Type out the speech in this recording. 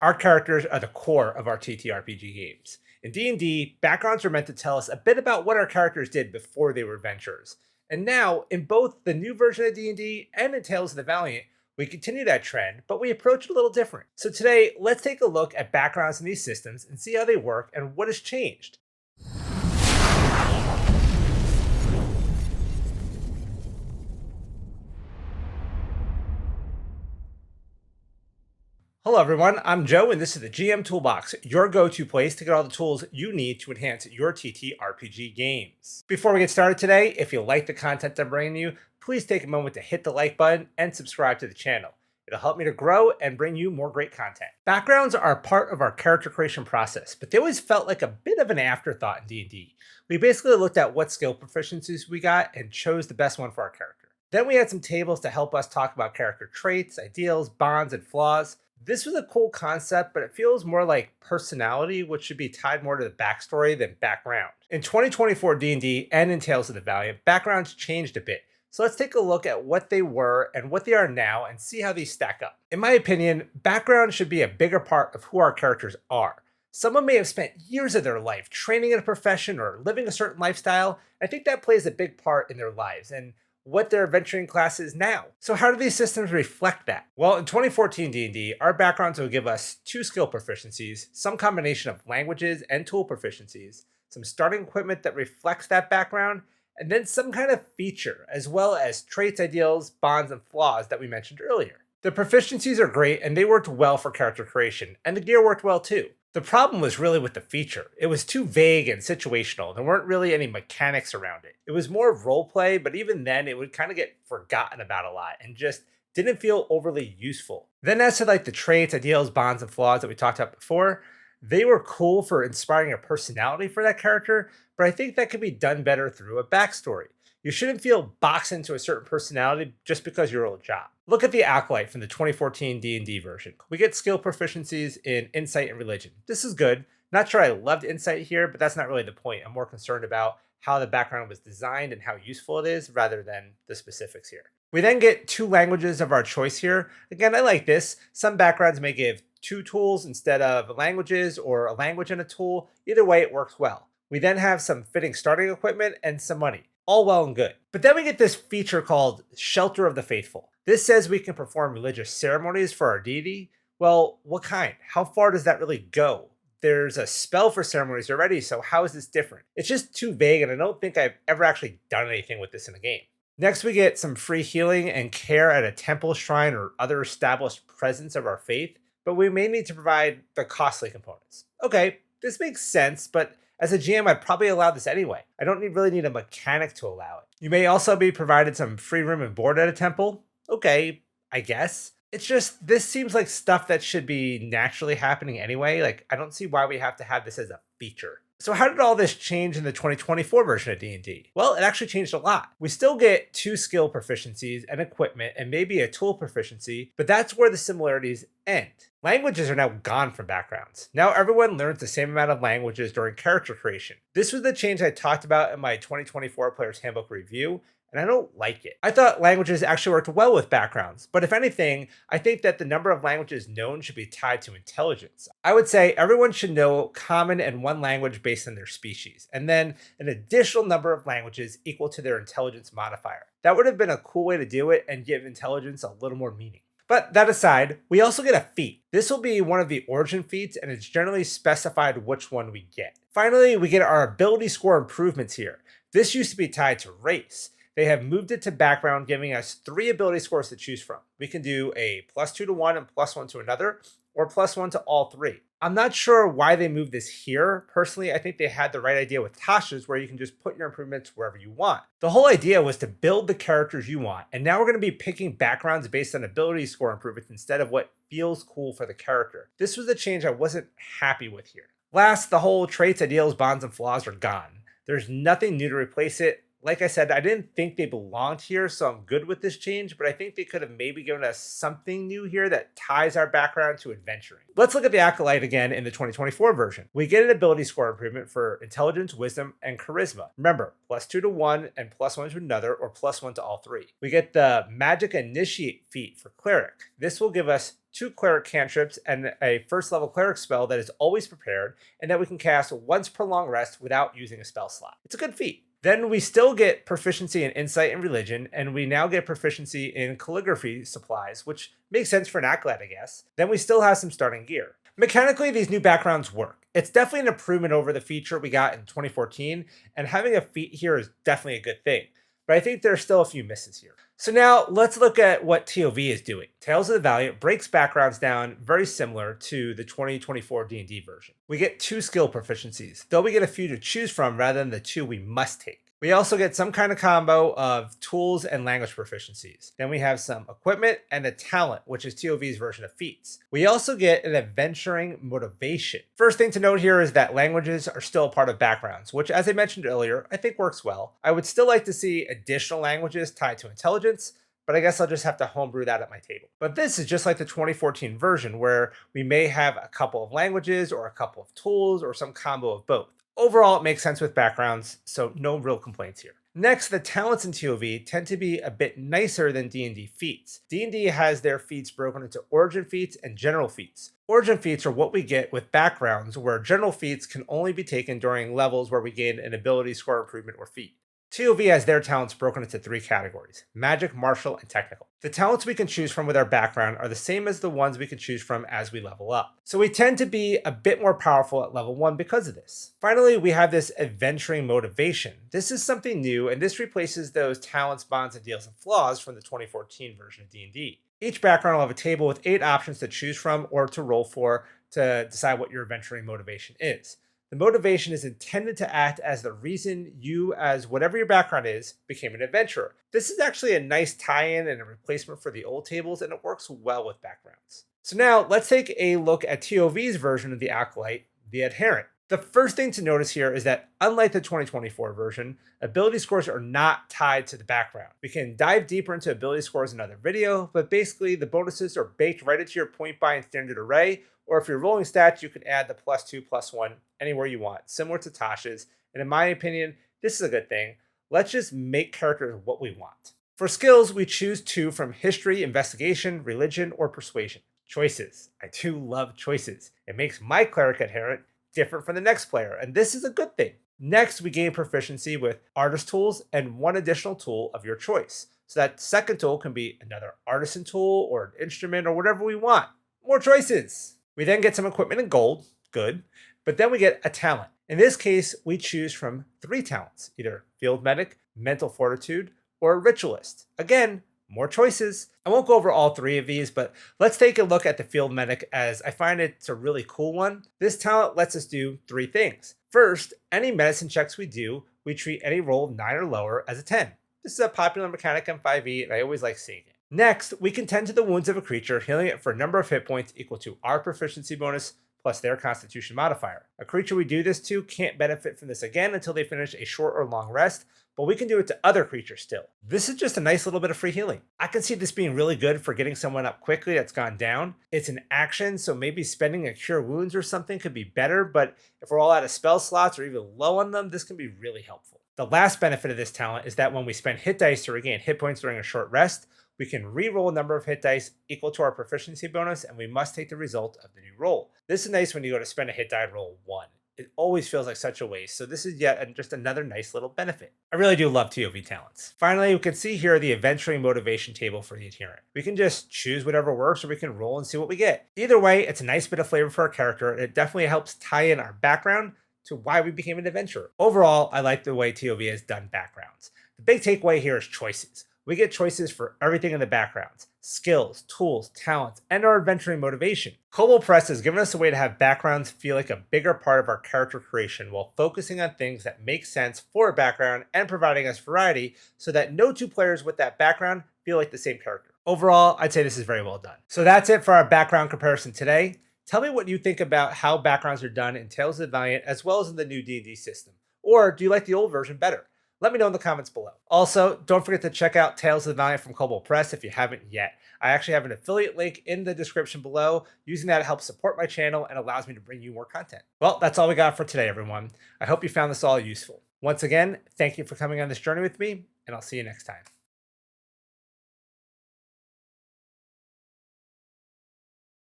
Our characters are the core of our TTRPG games. In D&D, backgrounds are meant to tell us a bit about what our characters did before they were adventurers. And now, in both the new version of D&D and in Tales of the Valiant, we continue that trend, but we approach it a little different. So today, let's take a look at backgrounds in these systems and see how they work and what has changed. Hello everyone, I'm Joe and this is the GM Toolbox, your go-to place to get all the tools you need to enhance your TTRPG games. Before we get started today, if you like the content I'm bringing you, please take a moment to hit the like button and subscribe to the channel. It'll help me to grow and bring you more great content. Backgrounds are part of our character creation process, but they always felt like a bit of an afterthought in D&D. We basically looked at what skill proficiencies we got and chose the best one for our character. Then we had some tables to help us talk about character traits, ideals, bonds, and flaws. This was a cool concept, but it feels more like personality, which should be tied more to the backstory than background. In 2024 D&D and in Tales of the Valiant, backgrounds changed a bit. So let's take a look at what they were and what they are now and see how these stack up. In my opinion, background should be a bigger part of who our characters are. Someone may have spent years of their life training in a profession or living a certain lifestyle. I think that plays a big part in their lives and what their adventuring class is now. So how do these systems reflect that? Well, in 2014 D&D, our backgrounds will give us 2 skill proficiencies, some combination of languages and tool proficiencies, some starting equipment that reflects that background, and then some kind of feature, as well as traits, ideals, bonds, and flaws that we mentioned earlier. The proficiencies are great and they worked well for character creation, and the gear worked well too. The problem was really with the feature. It was too vague and situational. There weren't really any mechanics around it. It was more roleplay, but even then it would kind of get forgotten about a lot and just didn't feel overly useful. Then as to like the traits, ideals, bonds, and flaws that we talked about before, they were cool for inspiring a personality for that character, but I think that could be done better through a backstory. You shouldn't feel boxed into a certain personality just because you're a job. Look at the Acolyte from the 2014 D&D version. We get skill proficiencies in Insight and Religion. This is good. Not sure I loved Insight here, but that's not really the point. I'm more concerned about how the background was designed and how useful it is rather than the specifics here. We then get 2 languages of our choice here. Again, I like this. Some backgrounds may give 2 tools instead of languages or a language and a tool. Either way, it works well. We then have some fitting starting equipment and some money. All well and good. But then we get this feature called Shelter of the Faithful. This says we can perform religious ceremonies for our deity. Well, what kind? How far does that really go? There's a spell for ceremonies already, so how is this different? It's just too vague, and I don't think I've ever actually done anything with this in a game. Next, we get some free healing and care at a temple, shrine, or other established presence of our faith, but we may need to provide the costly components. Okay, this makes sense, but as a GM, I'd probably allow this anyway. I don't really need a mechanic to allow it. You may also be provided some free room and board at a temple. Okay, I guess. It's just, this seems like stuff that should be naturally happening anyway. Like, I don't see why we have to have this as a feature. So how did all this change in the 2024 version of D&D? Well, it actually changed a lot. We still get 2 skill proficiencies and equipment and maybe a tool proficiency, but that's where the similarities end. Languages are now gone from backgrounds. Now everyone learns the same amount of languages during character creation. This was the change I talked about in my 2024 Player's Handbook review, and I don't like it. I thought languages actually worked well with backgrounds, but if anything, I think that the number of languages known should be tied to intelligence. I would say everyone should know common and 1 language based on their species, and then an additional number of languages equal to their intelligence modifier. That would have been a cool way to do it and give intelligence a little more meaning. But that aside, we also get a feat. This will be one of the origin feats, and it's generally specified which one we get. Finally, we get our ability score improvements here. This used to be tied to race. They have moved it to background, giving us 3 ability scores to choose from. We can do a +2 to one and +1 to another, or +1 to all 3. I'm not sure why they moved this here. Personally, I think they had the right idea with Tasha's, where you can just put your improvements wherever you want. The whole idea was to build the characters you want, and now we're going to be picking backgrounds based on ability score improvements instead of what feels cool for the character. This was a change I wasn't happy with here. Last, the whole traits, ideals, bonds, and flaws are gone. There's nothing new to replace it. Like I said, I didn't think they belonged here, so I'm good with this change, but I think they could have maybe given us something new here that ties our background to adventuring. Let's look at the Acolyte again in the 2024 version. We get an ability score improvement for intelligence, wisdom, and charisma. Remember, +2 to one and +1 to another, or +1 to all three. We get the Magic Initiate feat for Cleric. This will give us 2 cleric cantrips and a first level cleric spell that is always prepared and that we can cast once per long rest without using a spell slot. It's a good feat. Then we still get proficiency in insight and religion, and we now get proficiency in calligraphy supplies, which makes sense for an acolyte, I guess. Then we still have some starting gear. Mechanically, these new backgrounds work. It's definitely an improvement over the feature we got in 2014, and having a feat here is definitely a good thing. But I think there are still a few misses here. So now let's look at what TOV is doing. Tales of the Valiant breaks backgrounds down very similar to the 2024 D&D version. We get 2 skill proficiencies, though we get a few to choose from rather than the 2 we must take. We also get some kind of combo of tools and language proficiencies. Then we have some equipment and a talent, which is TOV's version of Feats. We also get an adventuring motivation. First thing to note here is that languages are still a part of backgrounds, which, as I mentioned earlier, I think works well. I would still like to see additional languages tied to intelligence, but I guess I'll just have to homebrew that at my table. But this is just like the 2014 version, where we may have a couple of languages or a couple of tools or some combo of both. Overall, it makes sense with backgrounds, so no real complaints here. Next, the talents in TOV tend to be a bit nicer than D&D feats. D&D has their feats broken into origin feats and general feats. Origin feats are what we get with backgrounds, where general feats can only be taken during levels where we gain an ability score improvement or feat. TOV has their talents broken into 3 categories: magic, martial, and technical. The talents we can choose from with our background are the same as the ones we can choose from as we level up. So we tend to be a bit more powerful at level 1 because of this. Finally, we have this adventuring motivation. This is something new, and this replaces those talents, bonds, and deals and flaws from the 2014 version of D&D. Each background will have a table with 8 options to choose from or to roll for to decide what your adventuring motivation is. The motivation is intended to act as the reason you, as whatever your background is, became an adventurer. This is actually a nice tie-in and a replacement for the old tables, and it works well with backgrounds. So now let's take a look at TOV's version of the Acolyte, the Adherent. The first thing to notice here is that, unlike the 2024 version, ability scores are not tied to the background. We can dive deeper into ability scores in another video, but basically the bonuses are baked right into your point buy and standard array, or if you're rolling stats, you can add the +2, +1 anywhere you want, similar to Tasha's, and in my opinion, this is a good thing. Let's just make characters what we want. For skills, we choose 2 from history, investigation, religion, or persuasion. Choices. I do love choices. It makes my cleric adherent different from the next player, and this is a good thing. Next, we gain proficiency with artist tools and 1 additional tool of your choice. So that second tool can be another artisan tool or an instrument or whatever we want. More choices. We then get some equipment in gold, good, but then we get a talent. In this case, we choose from 3 talents, either field medic, mental fortitude, or ritualist. Again, more choices. I won't go over all 3 of these, but let's take a look at the field medic, as I find it's a really cool one. This talent lets us do 3 things. First, any medicine checks we do, we treat any roll of 9 or lower as a 10. This is a popular mechanic in 5e, and I always like seeing it. Next, we can tend to the wounds of a creature, healing it for a number of hit points equal to our proficiency bonus plus their constitution modifier. A creature we do this to can't benefit from this again until they finish a short or long rest, but we can do it to other creatures still. This is just a nice little bit of free healing. I can see this being really good for getting someone up quickly that's gone down. It's an action, so maybe spending a cure wounds or something could be better, but if we're all out of spell slots or even low on them, this can be really helpful. The last benefit of this talent is that when we spend hit dice to regain hit points during a short rest, we can re-roll a number of hit dice equal to our proficiency bonus, and we must take the result of the new roll. This is nice when you go to spend a hit die and roll 1. It always feels like such a waste, so this is yet just another nice little benefit. I really do love TOV talents. Finally, we can see here the adventuring motivation table for the Adherent. We can just choose whatever works, or we can roll and see what we get. Either way, it's a nice bit of flavor for our character, and it definitely helps tie in our background to why we became an adventurer. Overall, I like the way TOV has done backgrounds. The big takeaway here is choices. We get choices for everything in the backgrounds: skills, tools, talents, and our adventuring motivation. Kobold Press has given us a way to have backgrounds feel like a bigger part of our character creation while focusing on things that make sense for a background and providing us variety so that no 2 players with that background feel like the same character. Overall, I'd say this is very well done. So that's it for our background comparison today. Tell me what you think about how backgrounds are done in Tales of the Valiant as well as in the new D&D system. Or do you like the old version better? Let me know in the comments below. Also, don't forget to check out Tales of the Valiant from Kobold Press if you haven't yet. I actually have an affiliate link in the description below. Using that helps support my channel and allows me to bring you more content. Well, that's all we got for today, everyone. I hope you found this all useful. Once again, thank you for coming on this journey with me, and I'll see you next time.